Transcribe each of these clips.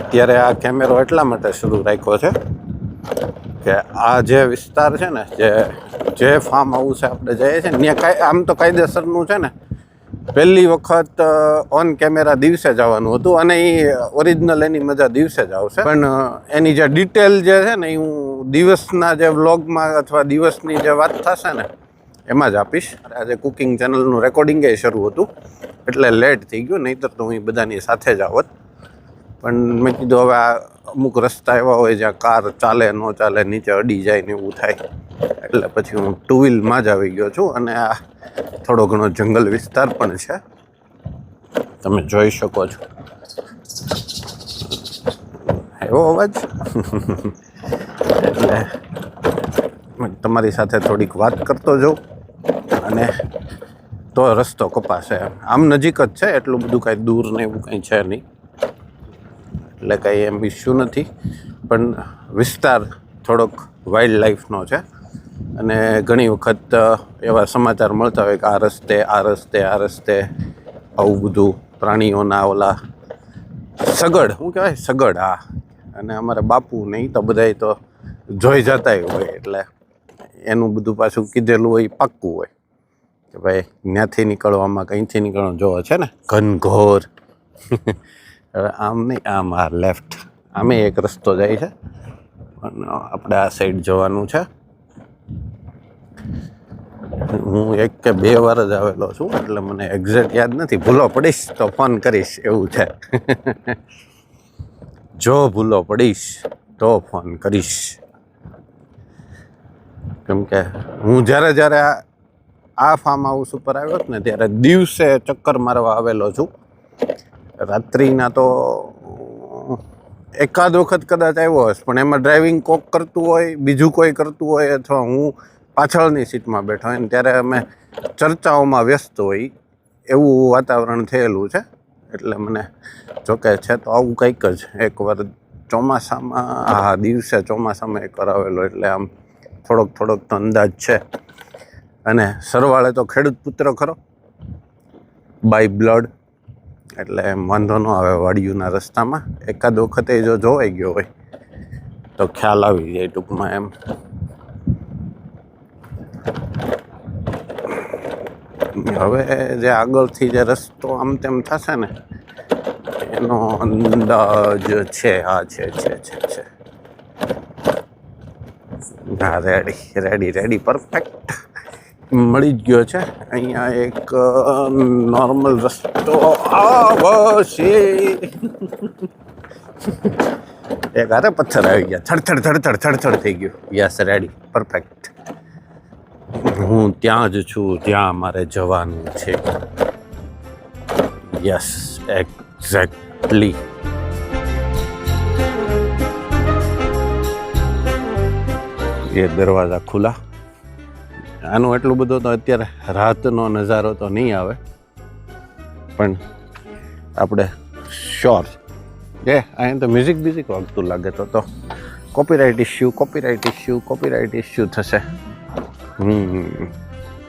અત્યારે આ કેમેરો એટલા માટે શરૂ રાખ્યો છે કે આ જે વિસ્તાર છે ને, જે ફાર્મ હાઉસ આપણે જઈએ છીએ ને, ત્યાં આમ તો કાયદેસરનું છે ને, પહેલી વખત ઓન કેમેરા દિવસે જવાનું હતું અને એ ઓરિજિનલ એની મજા દિવસે જ આવશે, પણ એની જે ડિટેલ જે છે ને એ હું દિવસના જે વ્લોગમાં અથવા દિવસની જે વાત થશે ને એમાં જ આપીશ. આજે કુકિંગ ચેનલનું રેકોર્ડિંગ એ શરૂ હતું એટલે લેટ થઈ ગયું, નહીંતર તો હું બધાની સાથે જ આવત. પણ મેં કીધું હવે આ અમુક રસ્તા એવા હોય જ્યાં કાર ચાલે ન ચાલે, નીચે અડી જાય ને એવું થાય, એટલે પછી હું ટુ વ્હીલમાં જ આવી ગયો છું. અને આ થોડો ઘણો જંગલ વિસ્તાર પણ છે, તમે જોઈ શકો છો. એવો અવાજ એટલે તમારી સાથે થોડીક વાત કરતો જાઉં અને તો રસ્તો કપાશે. આમ નજીક જ છે, એટલું બધું કાંઈ દૂર ને એવું કંઈ છે નહીં, એટલે કાંઈ એમ ઇસ્યુ નથી. પણ વિસ્તાર થોડોક વાઇલ્ડ લાઈફનો છે અને ઘણી વખત એવા સમાચાર મળતા હોય કે આ રસ્તે આવું બધું પ્રાણીઓના ઓલા સગડ, શું કહેવાય, સગડ. હા, અને અમારા બાપુ ને એ તો બધાય તો જોઈ જતા હોય, એટલે એનું બધું પાછું કીધેલું હોય પાક્કું હોય કે ભાઈ ત્યાંથી નીકળવામાં કંઈથી નીકળવાનું જોવો છે ને ઘનઘોર. હવે આમ નહીં, આમ આ લેફ્ટ, આમે એક રસ્તો જાય છે અને આપણે આ સાઈડ જવાનું છે. હું 1 કે 2 વાર જ આવેલો છું એટલે મને એક્ઝેક્ટ યાદ નથી. ભૂલો પડીશ તો ફોન કરીશ, એવું છે. જો ભૂલો પડીશ તો ફોન કરીશ, કેમ કે હું જ્યારે આ ફાર્મ હાઉસ ઉપર આવ્યો ને ત્યારે દિવસે ચક્કર મારવા આવેલો છું. રાત્રિના તો એકાદ વખત કદાચ આવ્યો હશે, પણ એમાં ડ્રાઇવિંગ કોક કરતું હોય, બીજું કોઈ કરતું હોય, અથવા હું પાછળની સીટમાં બેઠો હોય ને ત્યારે અમે ચર્ચાઓમાં વ્યસ્ત હોય, એવું વાતાવરણ થયેલું છે. એટલે મને જોકે છે તો આવું કંઈક જ એકવાર ચોમાસામાં, હા દિવસે ચોમાસામાં એકવાર આવેલો, એટલે આમ થોડોક તો અંદાજ છે. અને સરવાળે તો ખેડૂત પુત્ર ખરો, બાય બ્લડ, એટલે એમ વાંધો ન આવે વાડિયુંના રસ્તામાં. એકાદ વખતે જો જોવાઈ ગયો હોય તો ખ્યાલ આવી જાય ટૂંકમાં એમ. હવે જે આગળથી જે રસ્તો આમ તેમ થશે ને એનો અંદાજ છે. હા, છે. હા, રેડી, પરફેક્ટ મળી જ ગયો છે. અહીંયા એક નોર્મલ રસ્તો આવશે. એક હારે પથ્થર આવી ગયા, થડથડ થઈ ગયું. Yes, ready, perfect. હું ત્યાં જ છું જ્યાં મારે જવાનું છે. Yes, exactly. એ દરવાજા ખુલ્લા. આનું એટલું બધું તો અત્યારે રાતનો નજારો તો નહીં આવે, પણ આપણે શ્યોર અહીંયા તો મ્યુઝિક વાગતું લાગે તો કોપીરાઇટ ઇશ્યુ થશે.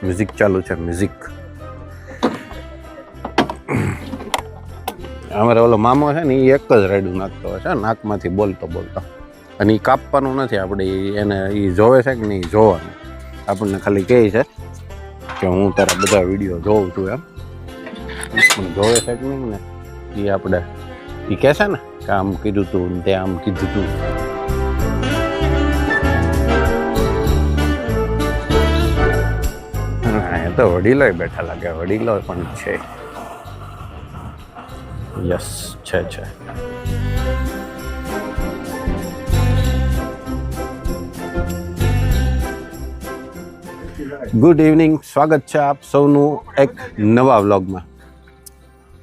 મ્યુઝિક ચાલુ છે, મ્યુઝિક. અમારે ઓલો મામો છે ને એ એક જ રાયડું નાખતો હોય છે નાકમાંથી બોલતો, અને એ કાપવાનું નથી આપણે, એને એ જોવે છે કે નહીં જોવાનું. આપણને ખાલી કહે છે કે હું તારા બધા વિડીયો જોઉં છું એમ, પણ જોવે છે કે નહીં ને એ આપણે, એ કહે છે ને કે આમ કીધું તું ને તે આમ કીધું તું. એ તો વડીલો બેઠા લાગે, વડીલો પણ છે. યસ, છે. ગુડ ઇવનિંગ, સ્વાગત છે આપ સૌનું એક નવા વ્લોગમાં.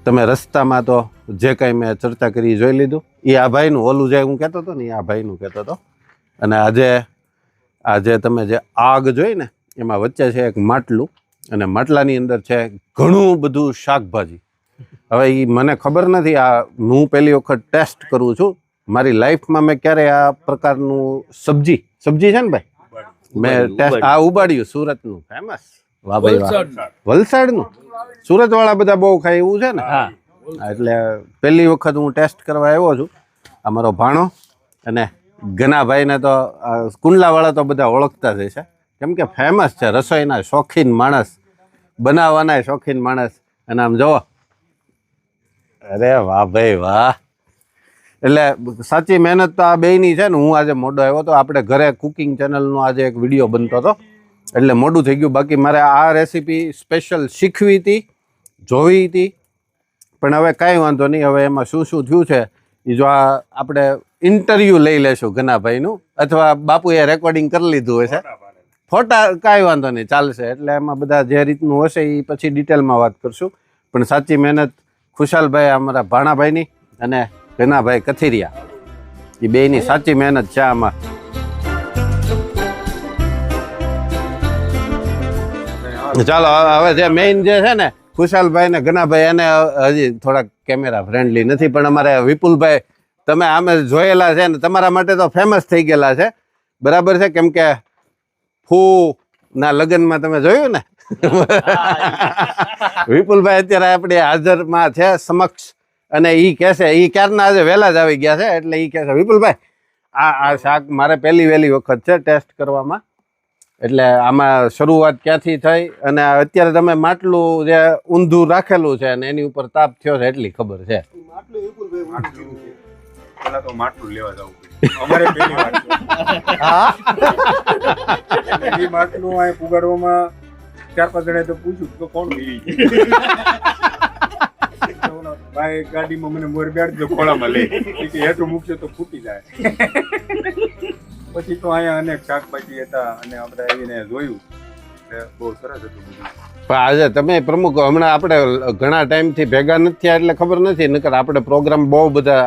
તમે રસ્તામાં તો જે કાંઈ મેં ચર્ચા કરી જોઈ લીધું. એ આ ભાઈનું ઓલું જે હું કહેતો હતો ને, એ આ ભાઈનું કહેતો હતો. અને આજે તમે જે આગ જોઈ ને એમાં વચ્ચે છે એક માટલું, અને માટલાની અંદર છે ઘણું બધું શાકભાજી. હવે એ મને ખબર નથી, આ હું પહેલી વખત ટેસ્ટ કરું છું મારી લાઈફમાં. મેં ક્યારે આ પ્રકારનું સબ્જી છે ને ભાઈ, મેં ટેસ્ટ આ ઉબાડ્યું. સુરતનું ફેમસ, વાહ ભાઈ વાહ. વલસાડનું, સુરત વાળા બધા બહુ ખાય એવું છે ને. હા, એટલે પહેલી વખત હું ટેસ્ટ કરવા આવ્યો છું. અમારો ભાણો અને ગનાભાઈને તો કુંડલાવાળા તો બધા ઓળખતા જ હશે, કેમ કે ફેમસ છે, રસોઈના શોખીન માણસ, બનાવવાના શોખીન માણસ. અને આમ જુઓ, અરે વાહ ભાઈ વાહ. એટલે સાચી મહેનત તો આ બેયની છે ને. હું આજે મોડો આવ્યો તો, આપણે ઘરે કુકિંગ ચેનલનો આજે એક વિડીયો બનતો હતો એટલે મોડું થઈ ગયું. બાકી મારે આ રેસીપી સ્પેશિયલ શીખવી હતી, જોવી હતી, પણ હવે કાંઈ વાંધો નહીં. હવે એમાં શું શું થયું છે એ જો આપણે ઇન્ટરવ્યૂ લઈ લેશું ગનાભાઈનું, અથવા બાપુએ રેકોર્ડિંગ કરી લીધું હશે, ફોટા કાંઈ વાંધો નહીં, ચાલશે. એટલે એમાં બધા જે રીતનું હશે એ પછી ડિટેલમાં વાત કરશું. પણ સાચી મહેનત ખુશાલભાઈ અમારા ભાણાભાઈની અને ગનાભાઈ કથિરિયા, એ બેયની સાચી મહેનત છે આમાં. ચાલો હવે જે મેઇન જે છે ને ખુશાલભાઈ ને ગનાભાઈ, એને હજી થોડાક કેમેરા ફ્રેન્ડલી નથી, પણ અમારે વિપુલભાઈ તમે આમે જોયેલા છે ને, તમારા માટે તો ફેમસ થઈ ગયેલા છે, બરાબર છે? કેમ કે ફૂ ના લગ્નમાં તમે જોયું ને વિપુલભાઈ અત્યારે આપણે હાજરમાં છે સમક્ષ, અને એ કહેશે, એ ક્યારના આજે વહેલા જ આવી ગયા છે, એટલે એ કહેશે વિપુલભાઈ આ શાક મારે વહેલી વખત છે ટેસ્ટ કરવામાં, એટલે આમાં શરૂઆત ક્યાંથી થઈ અને અત્યારે તમે માટલું જે ઊંધું રાખેલું છે અને એની ઉપર તાપ થયો છે એટલી ખબર છે. પેલા તો માટલું લેવા જવું પડે અમારે પહેલી વાર છે એ માટલું આ પુગાડવામાં 4-5 જણાએ તો પૂછ્યું તો કોણ વીરી ભાઈ ગાડીમાં મને મોર બેઠજો ખોળામાં લઈ કે હેઠું મૂકજો તો ફૂટી જાય. પછી તો અહીંયા અનેક શાકભાજી હતા અને આપણે આવીને જોયું એટલે બહુ સરસ હતું બધું. પણ આજે તમે પ્રમુખ હમણાં આપણે ઘણા ટાઈમથી ભેગા નથી થયા એટલે ખબર નથી, નકર આપણે પ્રોગ્રામ બહુ બધા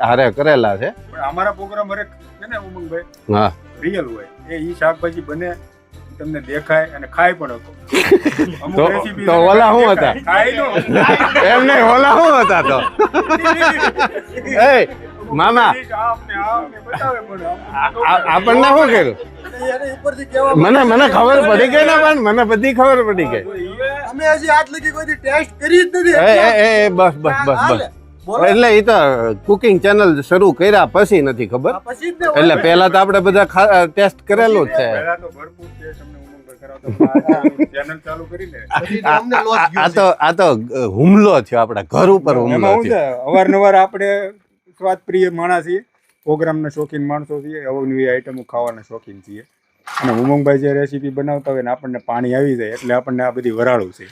હારે કરેલા છે. પણ અમારા પ્રોગ્રામ હરેક છે ને ઉમંગભાઈ, હા રિયલ હોય. એ શાકભાજી બને તમને દેખાય અને ખાય પણ હતો. તો ઓલા શું હતા એમ નહીં, ઓલા શું હતા તો એ મામા આપણને શું કર્યું? મને ખબર પડી ગઈ ને, પણ મને બધી ખબર પડી ગઈ. અમે હજી આજ લગી કોઈ ટેસ્ટ કરી જ નથી. બસ એટલે એ તો કુકિંગ ચેનલ શરૂ કર્યા પછી નથી ખબર, એટલે પહેલા તો આપણે બધા ટેસ્ટ કરેલું જ છે. આ તો હુમલો થયો આપણા ઘર ઉપર, હુમલો થયો. અવારનવાર આપણે સ્વાદ પ્રિય માણસ છીએ, પ્રોગ્રામના શોખીન માણસો છીએ, અવનવી આઈટમો ખાવાના શોખીન છીએ. અને ઉમંગભાઈ જે રેસીપી બનાવતા હોય ને આપણને પાણી આવી જાય એટલે આપણને આ બધી વરાળું છે.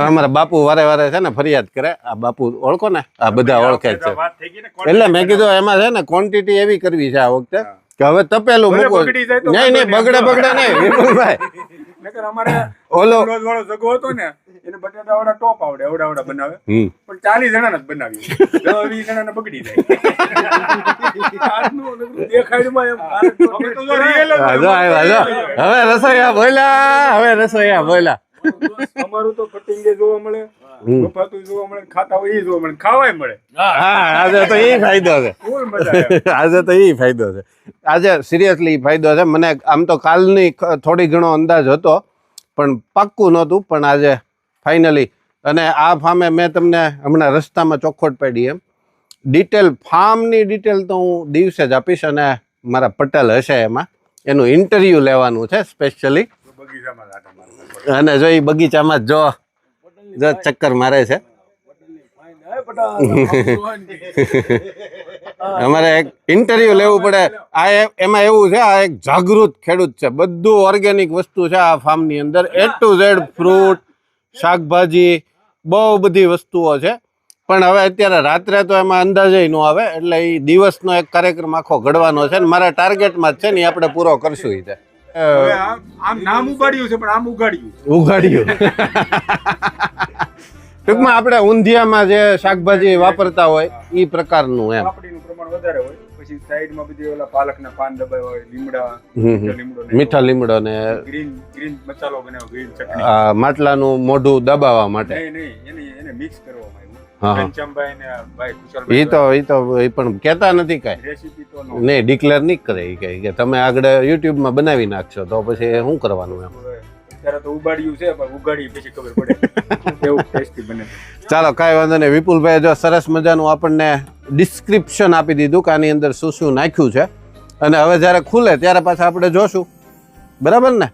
અમારા બાપુ વારે છે ને ફરિયાદ કરે, આ બાપુ ઓળખો ને, આ બધા ઓળખે જ છે. એટલે મેં કીધું એમાં છે ને ક્વોન્ટિટી એવી કરવી છે આ વખતે કે હવે તપેલું મૂકો. નહીં બગડે નહીં વિપુલભાઈ. અમારે ઓલો વાળો જગો હતો ને એને બટાટા વાળા ટોપ આવડે, એવડા બનાવે, પણ 40 જણા જ બનાવી, 20 જણા બગડી જાય. હવે રસોઈયા બોલ્યા. અમારું તો કટિંગ જોવા મળે, બફાતું જોવા મળે, ખાતા હોય એ જોવા મળે, ખાવાય મળે. આજે તો એ ફાયદો છે, આજે તો એ ફાયદો છે. આજે સિરિયસલી ફાયદો છે. મને આમ તો કાલની થોડી ઘણો અંદાજ હતો પણ પાક્કું નહોતું, પણ આજે ફાઇનલી. અને આ ફાર્મે મેં તમને હમણાં રસ્તામાં ચોખવટ પાડી એમ ડિટેલ, ફાર્મની ડિટેલ તો હું દિવસે જ આપીશ. અને મારા પટેલ હશે એમાં, એનું ઇન્ટરવ્યૂ લેવાનું છે સ્પેશિયલી. અને જો એ બગીચામાં જો ચક્કર મારે છે. અમારે એક ઇન્ટરવ્યુ લેવું પડે. આ એમાં એવું છે, આ એક જાગૃત ખેડૂત છે, બધું ઓર્ગેનિક વસ્તુ છે આ ફાર્મની અંદર, A to Z ફ્રૂટ, શાકભાજી, બહુ બધી વસ્તુઓ છે. પણ હવે અત્યારે રાત્રે તો એમાં અંદાજે ન આવે, એટલે એ દિવસનો એક કાર્યક્રમ આખો ઘડવાનો છે ને મારા ટાર્ગેટમાં જ છે ને, આપણે પૂરો કરશું. એ આમ નામ ઉગાડ્યું છે પણ આમ ઉગાડ્યું ટૂંકમાં આપણે ઊંધિયામાં જે શાકભાજી વાપરતા હોય એ પ્રકારનું એમ. પાપડીનું પ્રમાણ વધારે હોય, પછી સાઈડમાં બધી ઓલા પાલકના પાન દબાવ્યા હોય, લીમડા, મીઠા લીમડો ને ગ્રીન મસાલો બનાવ્યો, ગ્રીન ચટણી, માટલાનું મોઢું દબાવવા માટે. નહીં એને મિક્સ કરવામાં હા. ઘનશ્યામભાઈ ને ભાઈ ખુશાલભાઈ એ પણ કહેતા નથી કાંઈ, રેસીપી તો નહીં ડિક્લેર નહીં કરે કે તમે આગળ યુટ્યુબમાં બનાવી નાખશો તો પછી શું કરવાનું એમ. અત્યારે તો ઉગાડ્યું છે પણ ઉગાડી પછી ખબર પડે કેવું ટેસ્ટી બને. ચાલો કાંઈ વાંધો નહીં. વિપુલભાઈ જો સરસ મજાનું આપણને ડિસ્ક્રિપ્શન આપી દીધું કે આની અંદર શું શું નાખ્યું છે અને હવે જ્યારે ખુલે ત્યારે પાછા આપણે જોશું બરાબર ને.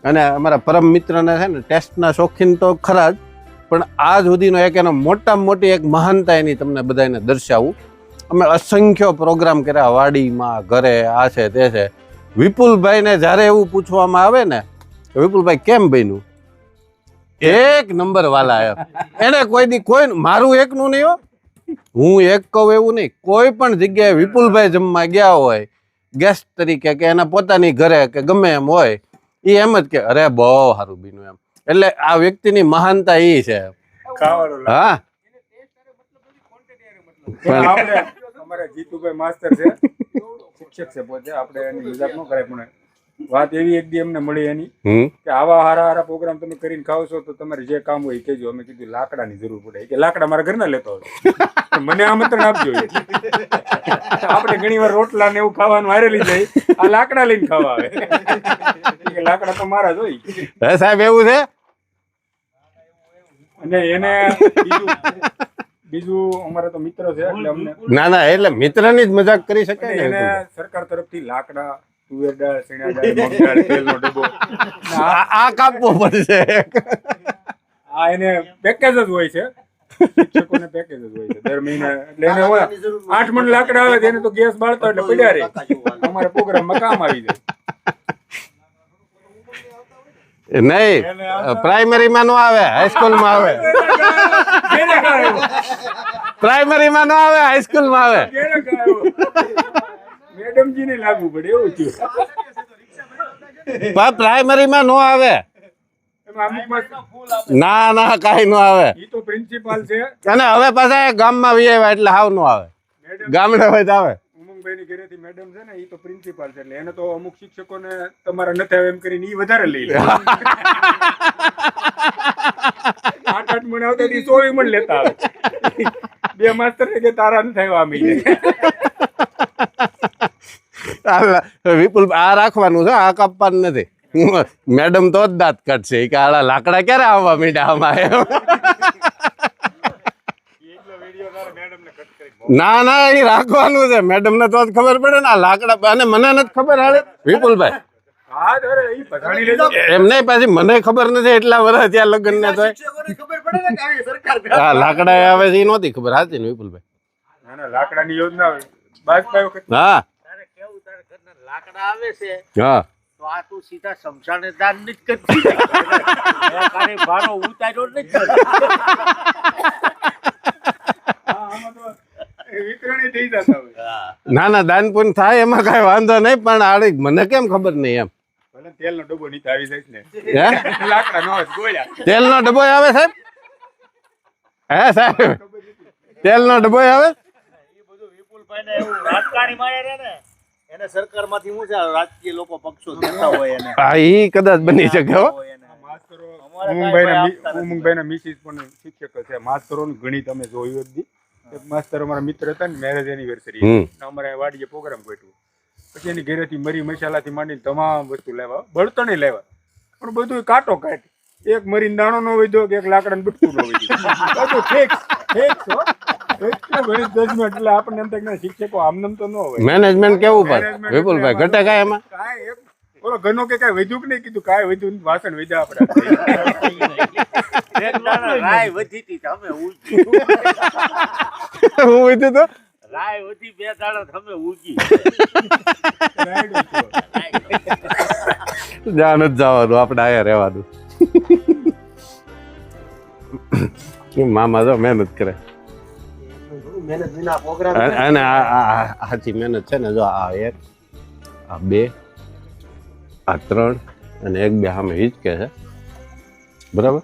અને અમારા પરમ મિત્રને છે ને ટેસ્ટના શોખીન તો ખરા જ, પણ આજ સુધીનો એક એનો મોટામાં મોટી એક મહાનતા એની તમને બધાને દર્શાવું. અમે અસંખ્ય પ્રોગ્રામ કર્યા વાડીમાં, ઘરે, આ છે તે છે. વિપુલભાઈને જ્યારે એવું પૂછવામાં આવે ને કે વિપુલભાઈ કેમ બન્યું, એક નંબર વાલા એમ. એને કોઈ દી કોઈ મારું એકનું નહીં હો, હું એક કહું એવું નહીં, કોઈ પણ જગ્યાએ વિપુલભાઈ જમવા ગયા હોય ગેસ્ટ તરીકે કે એના પોતાની ઘરે કે ગમે એમ હોય, એ એમ જ કે અરે બહુ સારું બીનું એમ. એટલે આ વ્યક્તિની મહાનતા એ છે. ખાવાનું હા પણ આપણે અમારા જીતુભાઈ માસ્ટર છે, શિક્ષક છે પોતે, આપણે એની મજાક ન કરાય, પણ વાત એવી એક દી એમને મળી એની કે આવા હારા પ્રોગ્રામ તમે કરીને ખાવ છો તો તમારે જે કામ હોય એ કહેજો. અમે કીધું લાકડાની જરૂર પડે કે લાકડા મારા ઘરના લેતો હોય, મને આમંત્રણ આપજો. આપણે ઘણી વાર રોટલા ને એવું ખાવાનું હારેલી જાય, આ લાકડા લઈને ખાવા આવે. લાકડા તો મારા જ હોય સાહેબ, એવું છે. અને એને બીજું અમારા તો મિત્ર છે એટલે અમને ના એટલે મિત્રની જ મજાક કરી શકાય ને. એને સરકાર તરફથી લાકડા, તુવેર દાળ, ચણા દાળ, મગ દાળ, તેલનો ડબ્બો આ કાપવો પડશે. આ એને પેકેજ જ હોય છે, શિક્ષકોને પેકેજ જ હોય છે દર મહિને. એટલે એને 8 મણ લાકડા આવે એને તો ગેસ બાળતા એટલે પડ્યા રહે, અમારા પ્રોગ્રામમાં કામ આવી જાય. નહીં, પ્રાઇમરીમાં નો આવે, હાઈસ્કૂલમાં આવે. પ્રાઇમરીમાં નો આવે, હાઈસ્કૂલમાં આવે. મેડમજીને લાગુ પડે એવું થયું. પ્રાઇમરીમાં નો આવે. ના કાઈ નો આવે. ઈ તો પ્રિન્સિપાલ છે. અને હવે પાછા ગામમાં વી આવ્યા એટલે હાવ નો આવે. ગામડે હોય તો આવે. ઉમંગભાઈની ઘરેથી મેડમ છે ને, ઈ તો પ્રિન્સિપાલ છે, એટલે એને તો અમુક શિક્ષકોને તમારા નથી આવે એમ કરીને ઈ વધારે લઈ લે. 8 મણ આવતા 24 મણ લેતા આવે. 2 માસ્ટર કે તારા નથી આવ્યા અમે. વિપુલ આ રાખવાનું છે, આ કાપવાનું નથી. મેડમ તો જ દાંત કાઢશે કે આ લાકડા ક્યારે આવવા માંડ્યા આમાં. ના એ રાખવાનું છે, મેડમ ને તો જ ખબર પડે ને આ લાકડા. અને મને નથી ખબર હાલે વિપુલભાઈ. એમ નહીં, પાછી મને ખબર નથી એટલા વર્ષ ત્યાં લગ્ન ને તો હા લાકડા આવે છે એ નહોતી ખબર. સાચી ને વિપુલભાઈ? લાકડાની યોજના હા લાકડા આવે છે હા તો આ તું સીધા શમશાને દાન નથી કરતી, ભારો ઉતાર્યો નથી. ના દાન પુણ્ય થાય એમાં કઈ વાંધો નહીં, પણ આડી મને કેમ ખબર નહીં એમ. તેલનો ડબ્બો નીચે આવી જાય ને, હે લાકડા નો ગોળ્યા. તેલનો ડબ્બો આવે સાહેબ? હે સાહેબ તેલનો ડબ્બો આવે? એ બધું વિપુલભાઈને એવું રાજકારણી મારે રે ને, એને સરકારમાંથી શું છે રાજકીય લોકો પક્ષો દેતા હોય એને. હા ઈ કદાચ બની શકે હો. ઉમંગભાઈના મિસિસ પણ શિક્ષક છે. માસ્તરોની ઘણી તમે જોયું જ. એક માસ્તર અમારા મિત્ર હતા ને, મેરેજ એનિવર્સરી અમારે વાડીએ પ્રોગ્રામ ગોઠવ્યો. પછી એની ઘરેથી મરી મસાલાથી માંડીને તમામ વસ્તુ લાવ્યા, બળતણ લાવ્યા, પણ બધું કાંટો કાઢ. એક મરીને દાણો નો વધ્યો કે એક લાકડાને બટકું નો વધ્યું, બધું ફિક્સ. એટલું ગણિત જજમેન્ટ. એટલે આપણને એમ થાય કે શિક્ષકો આમનામ તો ન હોય. મેનેજમેન્ટ કેવું પડે વિપુલભાઈ? ઘટે કાંઈ એમાં? કાંઈ એક ઓલો ઘરનો કે કાંઈ વધ્યું કે નહીં, કીધું કાંઈ વધ્યું નહીં, વાસણ વધ્યા આપણે. રાય વધી હતી તમે ઉગી, હું વધ્યું તો રાય વધી 2 દાડા તમે ઉગી. જ્યાં નથી જવાનું, આપણે આયા રહેવાનું. મામા જો મહેનત કરે, અને આ સાચી મહેનત છે ને. જો આ 1 આ 2 આ 3 અને 1 2 સામે હિચકે છે બરાબર.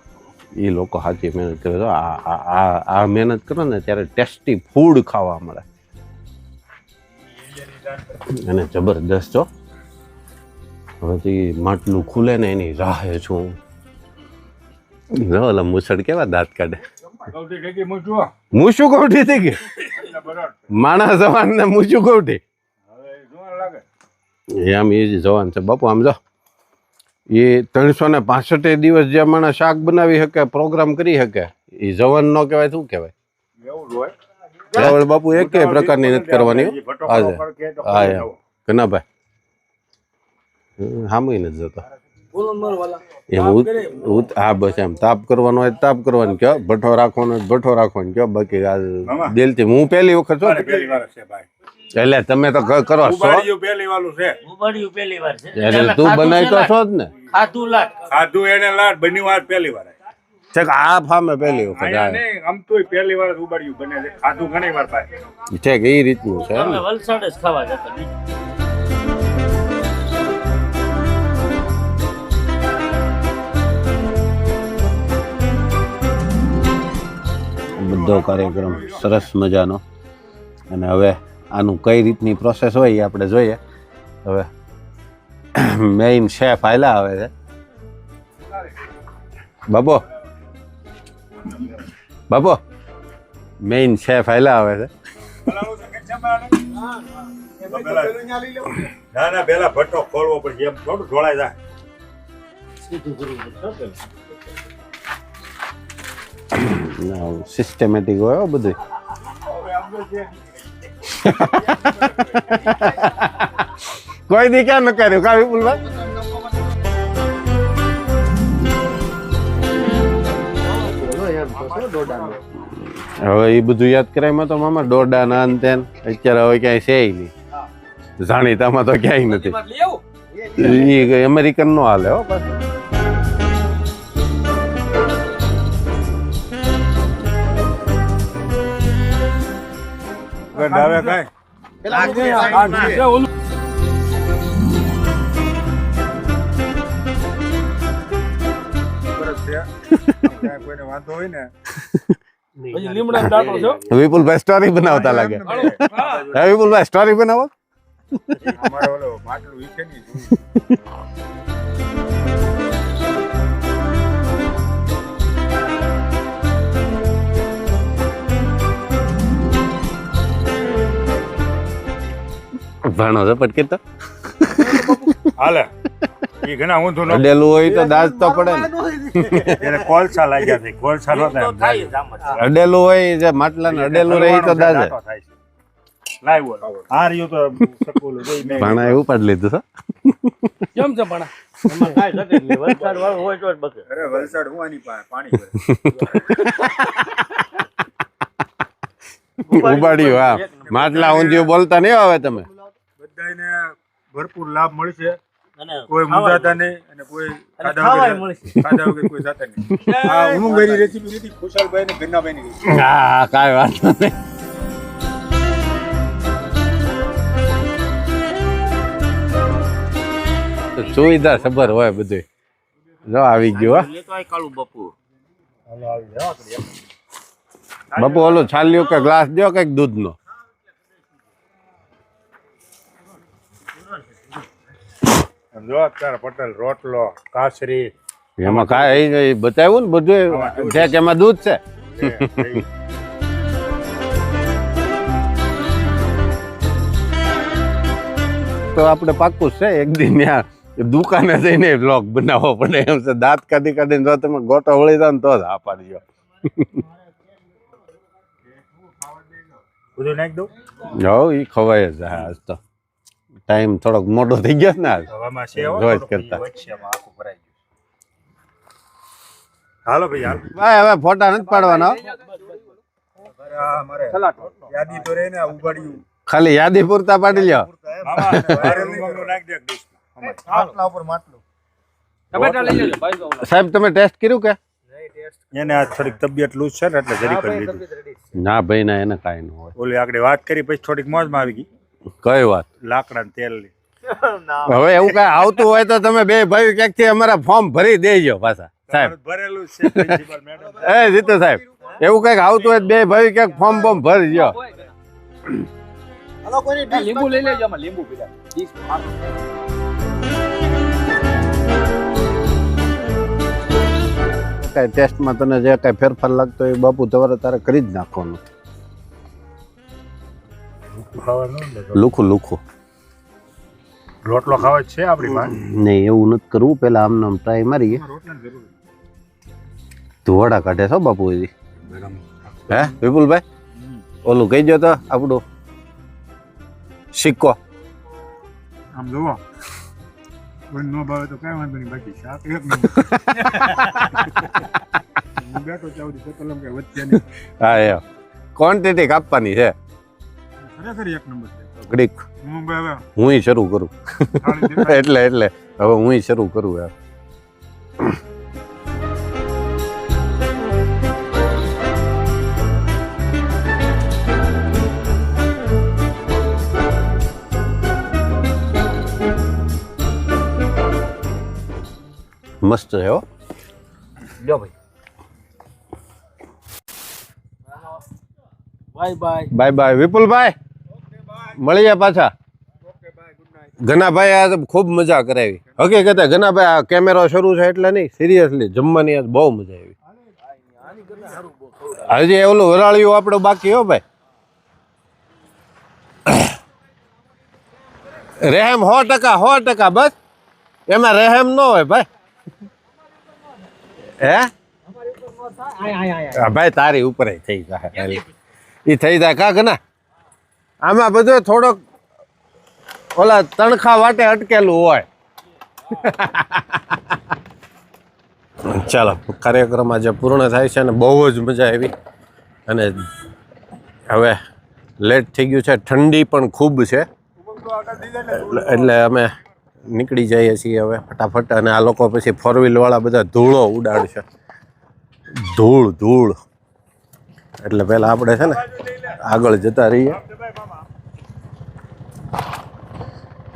એ લોકો સાચી મહેનત કરે. તો આ મહેનત કરો ને ત્યારે ટેસ્ટી ફૂડ ખાવા મળે અને જબરદસ્ત. જો હવે માટલું ખુલે ને એની રાહે છું. ઓલા મુસળ કેવા દાંત કાઢે. મૂછું કૌઠી થઈ ગઈ, માણસ જવાન ને મૂછું કૌઠી. આમ એ જ જવાન છે બાપુ. આમ જો એ 365 દિવસ જે માણસ શાક બનાવી શકે, પ્રોગ્રામ કરી શકે, એ જવાન નો કહેવાય? શું કહેવાય? એવું હોય ઉતાવળ બાપુ એક પ્રકારની નથી કરવાની હો. આજે હા એમ ના ભાઈ સામે નથી જતો એમ હા બસ એમ તાપ કરવાનો હોય તો તાપ કરવાનો કયો ભઠ્ઠો રાખવાનો હોય તો ભઠ્ઠો રાખવાનો કયો બાકી આ દિલથી હું પહેલી વખત છું એટલે તમે તો કરો છો ઉબાડ્યું પહેલી વાર છે એટલે તું બનાવી તો છો જ ને ખાધું લાટ ખાધું એને લાડ બની વાર પહેલી વાર છે કે આ ફામે પહેલી વખત અહીંયા નહીં આમ તો પહેલી વાર ઉબાડ્યું બને છે ખાધું ઘણી વાર ભાઈ છે કે એ રીતનું છે અમે ને વલસાડ જ ખાવા જતા બધો કાર્યક્રમ સરસ મજાનો અને હવે આનું કઈ રીતની પ્રોસેસ હોય એ આપણે જોઈએ હવે મેઇન શેફ આયલા આવે છે બાબો મેઇન શેફ આયલા આવે છે ના ના પેલા ભટ્ટો ખોલવો પડશે એમ થોડું ઢોળાય જાય સિસ્ટમેટિક હોય હો બધું કોઈ દી ક્યાં ન કર્યું કા વિપુલભાઈ હવે એ બધું યાદ કરાયમાં તો મામા દોડા ના અંતેન અત્યારે હવે ક્યાંય છે નહીં જાણીતામાં તો ક્યાંય નથી એ અમેરિકન નો હાલે હો પાછું હવે કાંઈ કોઈને વાંધો હોય ને વિપુલભાઈ સ્ટોરી બનાવતા લાગે વિપુલભાઈ સ્ટોરી બનાવો અમારે ઓલો માટલું ઈકે નહીં ભાણો ઝપટ કેતો હાલે એ ઘણા ઊંધું અડેલું હોય તો દાજ તો પડે ને એને કોલસા લાગ્યા છે કોલસા નો થાય અડેલું હોય જે માટલા ને અડેલું રહી તો દાજે લાઈવ આ રહ્યું તો સકોલું જોઈ મેં ભાણા એવું પાડી લીધું છે કેમ છે પણ એમાં કાંઈ શકે નહીં વલસાડ વાળું હોય તો જ બકે અરે વલસાડ હું આની પાસે પાણી ભરે ઉબાડ્યું હા માટલા ઊંધિયું બોલતા નહીં આવે તમે બધાને ભરપૂર લાભ મળશે અને કોઈ મુંજાતા નહીં અને કોઈ ખાવાય મળશે ખાધા વગર કોઈ જાતા નહીં આ ઉમંગભાઈની રેસીપી હતી ખુશાલભાઈ ને ગન્નાભાઈની રેસીપી હા કાંઈ વાત નહીં સુવિધા સબર હોય બધું જો આવી ગયું હા લેતો આય કાળું બપુ બાપુ ઓલું છાલ્યું કે ગ્લાસ દો કઈક દૂધનો જો અત્યારે પટેલ રોટલો કાસરી એમાં કાંઈ બતાવ્યું ને બધું છે કે એમાં દૂધ છે તો આપણે પાક્કું છે એક દિન ત્યાં દુકાને જઈને બ્લોગ બનાવવો પડે એમ છે દાંત કાઢી કાઢીને જો તમે ગોટો વળી જાવ ને તો જ આ પાડજો બધું નાખી દઉં હો એ ખવાય જ હા આજ તો ટાઈમ થોડોક મોટો થઈ ગયો ને આજ હવામાં છે રોજ કરતા આખું ભરાઈ ગયું હાલો ભાઈ હાલ ભાઈ હવે ફોટા નથી પાડવાના હો. મારે યાદી તો રહે ને ઉગાડ્યું ખાલી યાદી પૂરતા પાડી લ્યો માટલા ઉપર માટલું સાહેબ તમે ટેસ્ટ કર્યું કે એને આ થોડીક તબિયત લૂઝ છે ને એટલે જરી કરી લીધું ના ભાઈ ના એને કાંઈ ન હોય ઓલી આગળ વાત કરી પછી થોડીક મોજમાં આવી ગઈ કઈ વાત લાકડા ને તેલની હવે એવું કઈ આવતું હોય તો તમે બે ભાઈ ક્યાંક થી અમારા ફોર્મ ભરી દેજો પાછા સાહેબ ભરેલું છે પ્રિન્સિપાલ મેડમ એ જીતુ સાહેબ એવું કઈક આવતું હોય તો બે ભાઈ ક્યાંક ફોર્મ બોર્મ ભરજો હાલો કોઈની ડીશ લીંબુ લઈ લેજો આમાં લીંબુ પીડા કઈ ટેસ્ટમાં તને જે કઈ ફેરફાર લાગતો હોય એ બાપુ તમારે તારે કરી જ નાખવાનું લુખું લુખું રોટલો ખાવા જ છે આપણી પાસે નહીં એવું નથી કરવું પેલા આમને આમ ટ્રાય મારીએ રોટલા જરૂર ધોવાડા કાઢે છો બાપુ હજી હે વિપુલભાઈ ઓલું કહી દો તો આપણું સિક્કો. આમ જોવો કોઈ ન ભાવે તો કઈ વાંધો નહીં, બાકી શાક એક નંબર. હું બેઠો ચાવડી સતલમ કે વચ્ચે નહીં, હા એ ક્વોન્ટિટી કાપવાની છે ખરેખર એક નંબર છે. ઘડીક હું હવે હું શરૂ કરું થાળી દેખાય. એટલે હવે હું શરૂ કરું યાર. મસ્ત છે હો. લ્યો ભાઈ. Bye bye. બાય બાય વિપુલભાઈ, મળીએ પાછા. ઘનાભાઈ આ ખૂબ મજા કરાવી. હકીકતે ઘનાભાઈ આ કેમેરો શરૂ છે એટલે નહીં, સિરિયસલી જમવાની આજ બહુ મજા આવી. હજી ઓલું વરાળિયું આપણું બાકી હો ભાઈ. રહેમ 100% બસ, એમાં રહેમ ન હોય ભાઈ. હે ભાઈ તારી ઉપર થઈ જાય, એ થઈ જાય કા ઘના. આમાં બધું થોડોક ઓલા તણખા વાટે અટકેલું હોય. ચાલો કાર્યક્રમ આજે પૂર્ણ થાય છે અને બહુ જ મજા આવી. અને હવે લેટ થઈ ગયું છે, ઠંડી પણ ખૂબ છે, એટલે અમે નીકળી જઈએ છીએ હવે ફટાફટ. અને આ લોકો પછી 4 વાળા બધા ધૂળો ઉડાડશે, ધૂળ. એટલે પહેલાં આપણે છે ને આગળ જતા રહીએ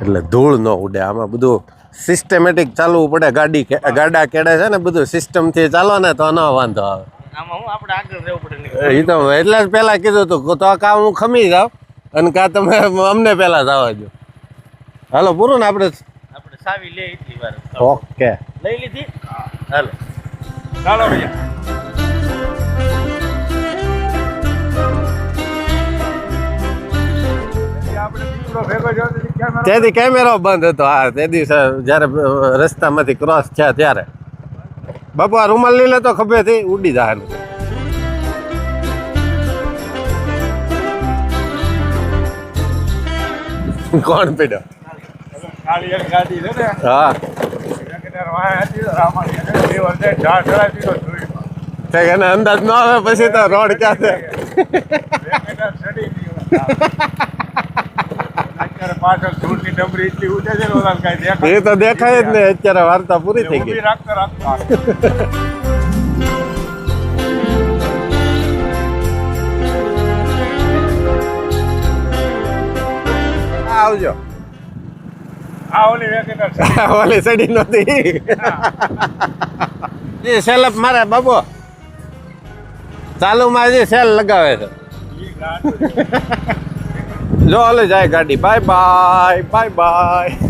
એટલે ધૂળ ન ઉડે. આમાં બધું સિસ્ટમેટિક ચાલવું પડે. ગાડા કેડે છે ને બધું સિસ્ટમથી ચાલો ને તો ન વાંધો આવે. એ તો એટલે જ પહેલાં કીધું હતું તો કાં હું ખમી જાઉં અને કાં તમે અમને પહેલાં જવા દો. હાલો પૂરું ને આપણે સાવી લે એટલી વાર. ઓકે લઈ લીધી. હાલો ચાલો ભૈયા. તેથી કેમેરો બંધ હતો. હા તે દિવસે જ્યારે રસ્તામાંથી ક્રોસ થયા ત્યારે. બાપુ આ રૂમાલ લઈ લે તો ખભેથી ઉડી જાય. કોણ પીડ્યો? હા એને અંદાજ ન આવે પછી તો રોડ ક્યાં છે. એ તો દેખાય જ ને. અત્યારે વાર્તા પૂરી થઈ ગઈ. આવજો. ઓલી સડી નહોતી. સેલ મારે બાબુ ચાલુમાં હજી સેલ લગાવે છે. જો ઓલે જાય ગાડી. Bye bye.